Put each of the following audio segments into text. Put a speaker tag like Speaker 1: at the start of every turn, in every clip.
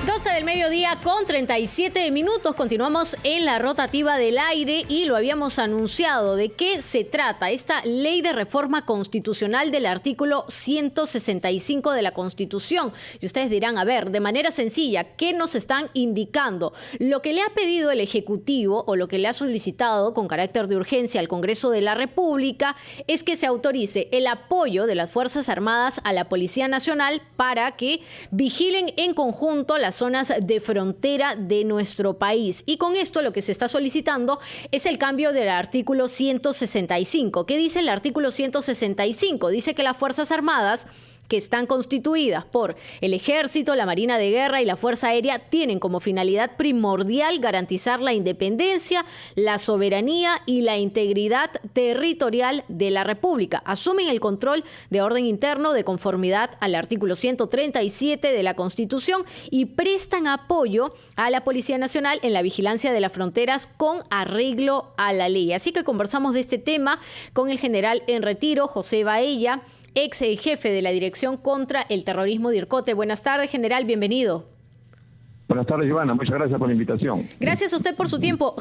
Speaker 1: 12 del mediodía con 37 minutos. Continuamos en la rotativa del aire y lo habíamos anunciado. ¿De qué se trata esta ley de reforma constitucional del artículo 165 de la Constitución? Y ustedes dirán, a ver, de manera sencilla, ¿qué nos están indicando? Lo que le ha pedido el Ejecutivo o lo que le ha solicitado con carácter de urgencia al Congreso de la República es que se autorice el apoyo de las Fuerzas Armadas a la Policía Nacional para que vigilen en conjunto las zonas de frontera de nuestro país. Y con esto lo que se está solicitando es el cambio del artículo 165. ¿Qué dice el artículo 165? Dice que las Fuerzas Armadas, que están constituidas por el Ejército, la Marina de Guerra y la Fuerza Aérea, tienen como finalidad primordial garantizar la independencia, la soberanía y la integridad territorial de la República. Asumen el control de orden interno de conformidad al artículo 137 de la Constitución y prestan apoyo a la Policía Nacional en la vigilancia de las fronteras con arreglo a la ley. Así que conversamos de este tema con el general en retiro, José Baella, ex jefe de la Dirección contra el Terrorismo de IRCOTE. Buenas tardes, general, bienvenido.
Speaker 2: Buenas tardes, Giovanna, muchas gracias por la invitación.
Speaker 1: Gracias a usted por su tiempo.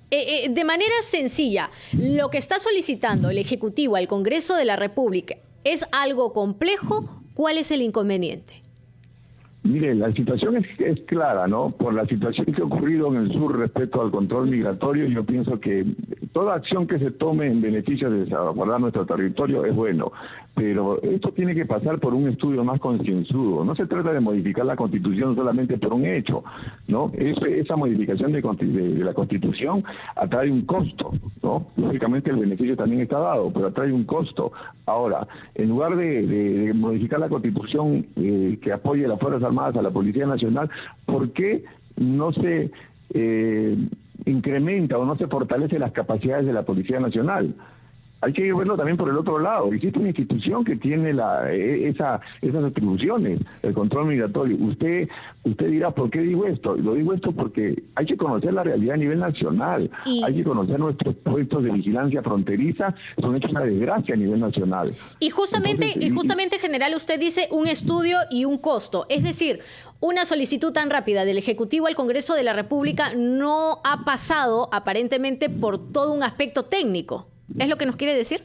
Speaker 1: De manera sencilla, lo que está solicitando el Ejecutivo al Congreso de la República, ¿es algo complejo? ¿Cuál es el inconveniente?
Speaker 2: Mire, la situación es clara, ¿no? Por la situación que ha ocurrido en el sur respecto al control migratorio, yo pienso que toda acción que se tome en beneficio de salvaguardar nuestro territorio es bueno, pero esto tiene que pasar por un estudio más concienzudo. No se trata de modificar la Constitución solamente por un hecho, ¿no? Esa modificación de la Constitución atrae un costo, ¿no? Lógicamente el beneficio también está dado, pero atrae un costo. Ahora, en lugar de modificar la Constitución que apoye a las Fuerzas Armadas, a la Policía Nacional, ¿por qué no se incrementa o no se fortalece las capacidades de la Policía Nacional? Hay que verlo también por el otro lado. Existe una institución que tiene esas atribuciones, el control migratorio. Usted dirá, ¿por qué digo esto? Lo digo esto porque hay que conocer la realidad a nivel nacional. Hay que conocer nuestros puestos de vigilancia fronteriza. Son hechos una desgracia a nivel nacional.
Speaker 1: Y justamente, general, usted dice un estudio y un costo. Es decir, una solicitud tan rápida del Ejecutivo al Congreso de la República no ha pasado aparentemente por todo un aspecto técnico. ¿Es lo que nos quiere decir?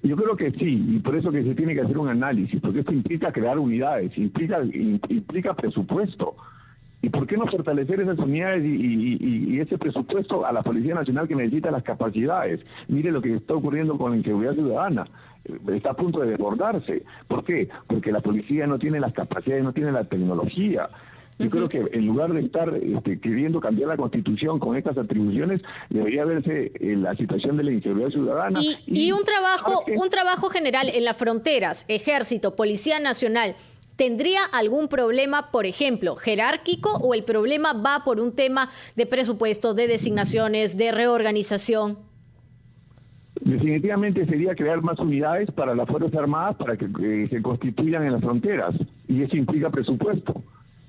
Speaker 2: Yo creo que sí, y por eso que se tiene que hacer un análisis, porque esto implica crear unidades, implica presupuesto. ¿Y por qué no fortalecer esas unidades y ese presupuesto a la Policía Nacional que necesita las capacidades? Mire lo que está ocurriendo con la inseguridad ciudadana. Está a punto de desbordarse. ¿Por qué? Porque la policía no tiene las capacidades, no tiene la tecnología. Yo creo que en lugar de estar queriendo cambiar la Constitución con estas atribuciones, debería verse la situación de la inseguridad ciudadana.
Speaker 1: Y un trabajo general en las fronteras, Ejército, Policía Nacional, ¿tendría algún problema, por ejemplo, jerárquico, o el problema va por un tema de presupuesto, de designaciones, de reorganización?
Speaker 2: Definitivamente sería crear más unidades para las Fuerzas Armadas para que se constituyan en las fronteras, y eso implica presupuesto.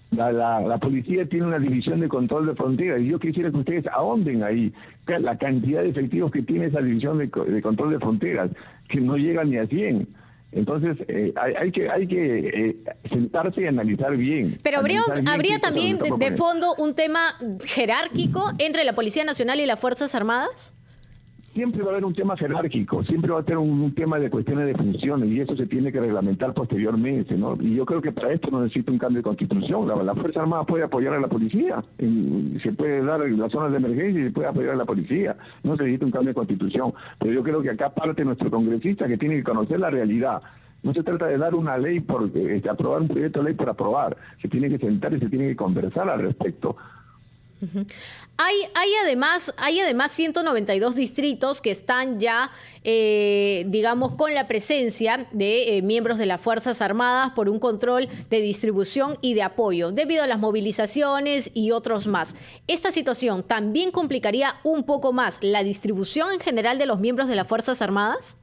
Speaker 2: La policía tiene una división de control de fronteras y yo quisiera que ustedes ahonden ahí la cantidad de efectivos que tiene esa división de control de fronteras, que no llegan ni a 100. Entonces hay que sentarse y analizar bien.
Speaker 1: Pero habría también de fondo un tema jerárquico entre la Policía Nacional y las Fuerzas Armadas.
Speaker 2: Siempre va a haber un tema jerárquico, siempre va a tener un tema de cuestiones de funciones y eso se tiene que reglamentar posteriormente, ¿no? Y yo creo que para esto no necesita un cambio de Constitución. La Fuerza Armada puede apoyar a la policía, se puede dar en las zonas de emergencia y se puede apoyar a la policía. No se necesita un cambio de Constitución. Pero yo creo que acá parte nuestro congresista que tiene que conocer la realidad. No se trata de dar una ley por aprobar un proyecto de ley por aprobar. Se tiene que sentar y se tiene que conversar al respecto.
Speaker 1: Hay además 192 distritos que están ya, digamos, con la presencia de miembros de las Fuerzas Armadas por un control de distribución y de apoyo, debido a las movilizaciones y otros más. ¿Esta situación también complicaría un poco más la distribución en general de los miembros de las Fuerzas Armadas?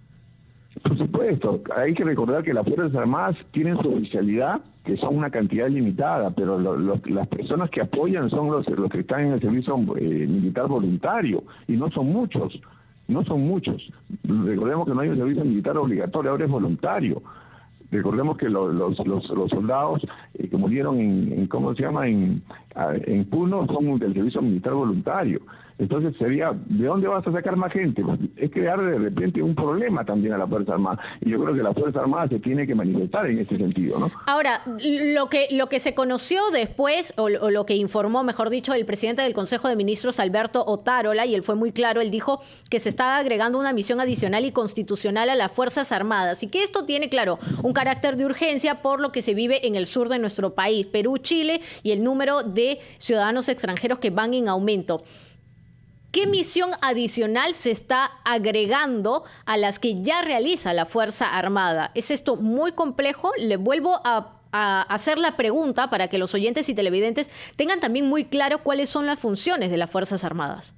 Speaker 2: Por supuesto, hay que recordar que las Fuerzas Armadas tienen su oficialidad, que son una cantidad limitada, pero las personas que apoyan son los que están en el servicio militar voluntario, y no son muchos. Recordemos que no hay un servicio militar obligatorio, ahora es voluntario. Recordemos que los soldados que que murieron en ¿cómo se llama? En Puno son del servicio militar voluntario. Entonces sería, ¿de dónde vas a sacar más gente? Es crear de repente un problema también a la Fuerza Armada. Y yo creo que la Fuerza Armada se tiene que manifestar en este sentido, ¿no?
Speaker 1: Ahora, lo que se conoció después, o lo que informó, mejor dicho, el presidente del Consejo de Ministros, Alberto Otárola, y él fue muy claro, él dijo que se estaba agregando una misión adicional y constitucional a las Fuerzas Armadas, y que esto tiene, claro, un carácter de urgencia por lo que se vive en el sur de nuestro país, Perú, Chile, y el número de ciudadanos extranjeros que van en aumento. ¿Qué misión adicional se está agregando a las que ya realiza la Fuerza Armada? ¿Es esto muy complejo? Le vuelvo a hacer la pregunta para que los oyentes y televidentes tengan también muy claro cuáles son las funciones de las Fuerzas Armadas.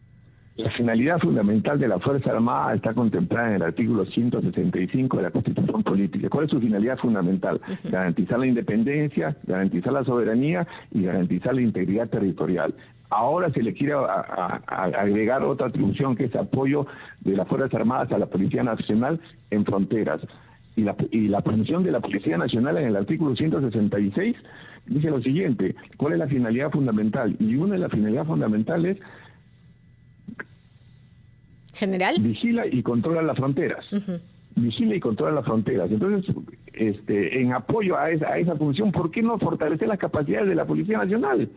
Speaker 2: La finalidad fundamental de la Fuerza Armada está contemplada en el artículo 165 de la Constitución Política. ¿Cuál es su finalidad fundamental? Garantizar la independencia, garantizar la soberanía y garantizar la integridad territorial. Ahora se le quiere agregar otra atribución, que es apoyo de las Fuerzas Armadas a la Policía Nacional en fronteras. Y la función de la Policía Nacional en el artículo 166 dice lo siguiente: ¿cuál es la finalidad fundamental? Y una de las finalidades fundamentales es
Speaker 1: ¿general?
Speaker 2: Vigila y controla las fronteras. Vigila y controla las fronteras. Entonces, en apoyo a esa función, ¿por qué no fortalecer las capacidades de la Policía Nacional?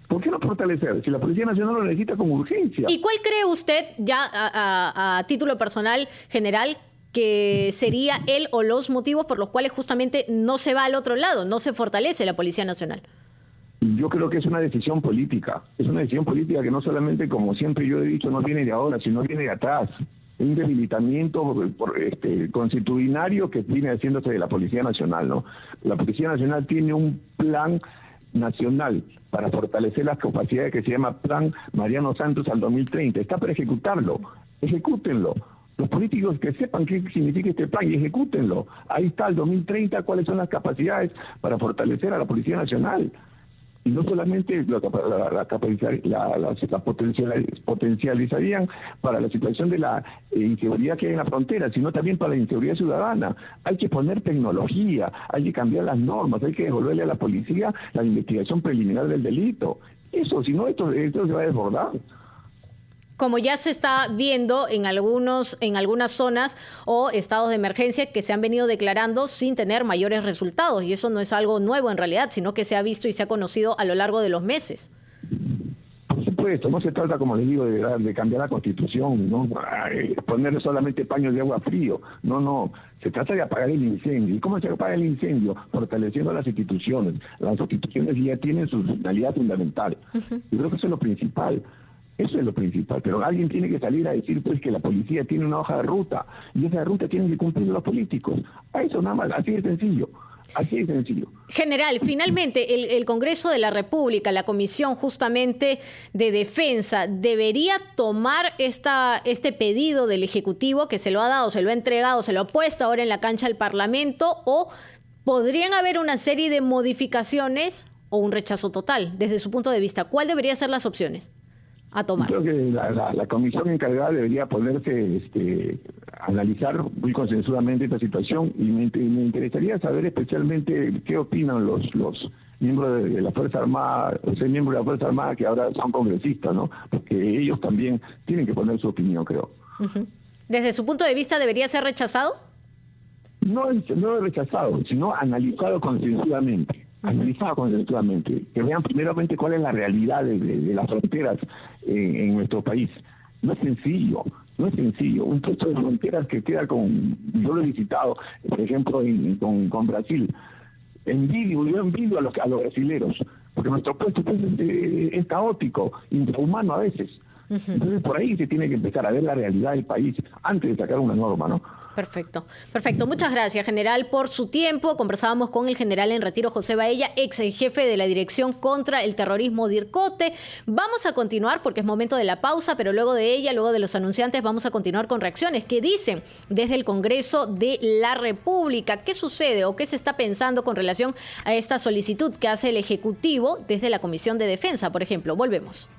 Speaker 2: ¿Por qué no fortalecer? Si la Policía Nacional lo necesita con urgencia.
Speaker 1: ¿Y cuál cree usted, ya a título personal, general, que sería él o los motivos por los cuales justamente no se va al otro lado, no se fortalece la Policía Nacional?
Speaker 2: Yo creo que es una decisión política. Es una decisión política que no solamente, como siempre yo he dicho, no viene de ahora, sino viene de atrás. Un debilitamiento constitucionario que viene haciéndose de la Policía Nacional, ¿no? La Policía Nacional tiene un plan nacional para fortalecer las capacidades que se llama Plan Mariano Santos al 2030. Está para ejecutarlo. Ejecútenlo. Los políticos que sepan qué significa este plan y ejecútenlo. Ahí está el 2030, cuáles son las capacidades para fortalecer a la Policía Nacional. Y no solamente la potencializarían para la situación de la inseguridad que hay en la frontera, sino también para la inseguridad ciudadana. Hay que poner tecnología, hay que cambiar las normas, hay que devolverle a la policía la investigación preliminar del delito. Eso, si no, esto se va a desbordar.
Speaker 1: Como ya se está viendo en algunas zonas o estados de emergencia que se han venido declarando sin tener mayores resultados. Y eso no es algo nuevo en realidad, sino que se ha visto y se ha conocido a lo largo de los meses.
Speaker 2: Por supuesto, no se trata, como les digo, de cambiar la Constitución, ¿no? Ponerle solamente paños de agua frío. No, se trata de apagar el incendio. ¿Y cómo se apaga el incendio? Fortaleciendo las instituciones. Las instituciones ya tienen su finalidad fundamental. Yo creo que eso es lo principal. Eso es lo principal, pero alguien tiene que salir a decir pues que la policía tiene una hoja de ruta y esa ruta tienen que cumplir los políticos. A eso nada más, así de sencillo. Así de sencillo.
Speaker 1: General, finalmente el Congreso de la República, la Comisión justamente de Defensa, ¿debería tomar este pedido del Ejecutivo que se lo ha dado, se lo ha entregado, se lo ha puesto ahora en la cancha del Parlamento, o podrían haber una serie de modificaciones o un rechazo total? Desde su punto de vista, ¿cuál deberían ser las opciones a tomar?
Speaker 2: Creo que la comisión encargada debería ponerse analizar muy consensuadamente esta situación, y me interesaría saber especialmente qué opinan los miembros de la Fuerza Armada, o sea, miembros de la Fuerza Armada que ahora son congresistas, ¿no? Porque ellos también tienen que poner su opinión, creo.
Speaker 1: ¿Desde su punto de vista debería ser rechazado?
Speaker 2: No rechazado, sino analizado consensuadamente. Analizado consensuadamente, que vean primeramente cuál es la realidad de las fronteras en nuestro país. No es sencillo. Un puesto de fronteras que queda yo lo he visitado, por ejemplo, con Brasil. Yo envidio a los brasileros, porque nuestro puesto es caótico, infrahumano a veces. Entonces por ahí se tiene que empezar a ver la realidad del país antes de sacar una norma, ¿no?
Speaker 1: Perfecto. Muchas gracias, general, por su tiempo. Conversábamos con el general en retiro José Baella, ex jefe de la Dirección contra el Terrorismo DIRCOTE. Vamos a continuar porque es momento de la pausa, pero luego de ella, luego de los anunciantes, vamos a continuar con reacciones. ¿Qué dicen desde el Congreso de la República? ¿Qué sucede o qué se está pensando con relación a esta solicitud que hace el Ejecutivo desde la Comisión de Defensa, por ejemplo? Volvemos.